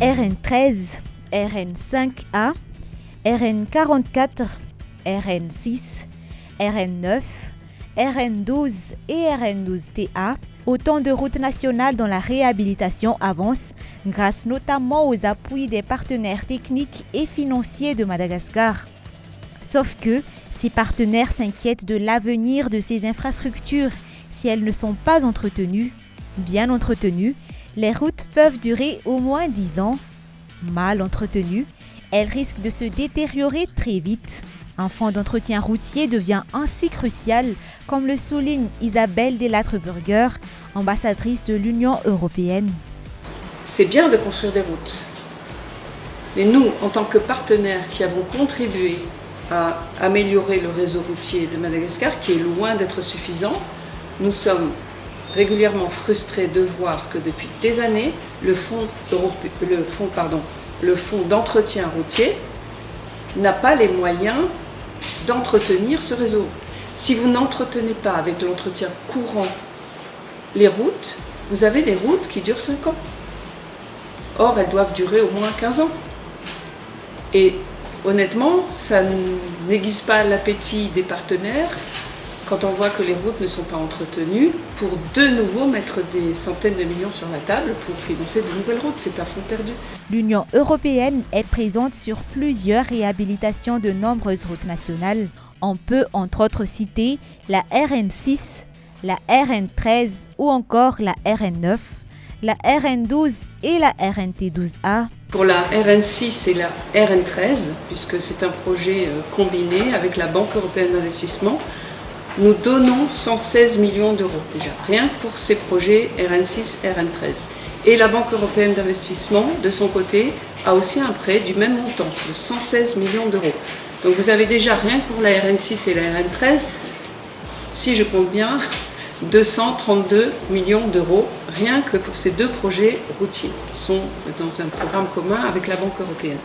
RN13, RN5A, RN44, RN6, RN9, RN12 et RN12TA. Autant de routes nationales dont la réhabilitation avance grâce notamment aux appuis des partenaires techniques et financiers de Madagascar. Sauf que ces partenaires s'inquiètent de l'avenir de ces infrastructures. Si elles ne sont pas bien entretenues, les routes peuvent durer au moins 10 ans. Mal entretenues, elles risquent de se détériorer très vite. Un fonds d'entretien routier devient ainsi crucial, comme le souligne Isabelle Delattre-Burger, ambassadrice de l'Union européenne. C'est bien de construire des routes, mais nous, en tant que partenaires qui avons contribué à améliorer le réseau routier de Madagascar, qui est loin d'être suffisant, nous sommes régulièrement frustrés de voir que depuis des années, le fonds d'entretien routier n'a pas les moyens d'entretenir ce réseau. Si vous n'entretenez pas avec l'entretien courant les routes, vous avez des routes qui durent 5 ans. Or, elles doivent durer au moins 15 ans. Et honnêtement, ça n'aiguise pas l'appétit des partenaires quand on voit que les routes ne sont pas entretenues pour de nouveau mettre des centaines de millions sur la table pour financer de nouvelles routes. C'est à fond perdu. L'Union européenne est présente sur plusieurs réhabilitations de nombreuses routes nationales. On peut entre autres citer la RN6, la RN13 ou encore la RN9, la RN12 et la RNT12A. Pour la RN6 et la RN13, puisque c'est un projet combiné avec la Banque européenne d'investissement, nous donnons 116 millions d'euros déjà, rien que pour ces projets RN6, RN13. Et la Banque européenne d'investissement, de son côté, a aussi un prêt du même montant, de 116 millions d'euros. Donc vous avez déjà, rien que pour la RN6 et la RN13, si je compte bien, 232 millions d'euros, rien que pour ces deux projets routiers, qui sont dans un programme commun avec la Banque européenne.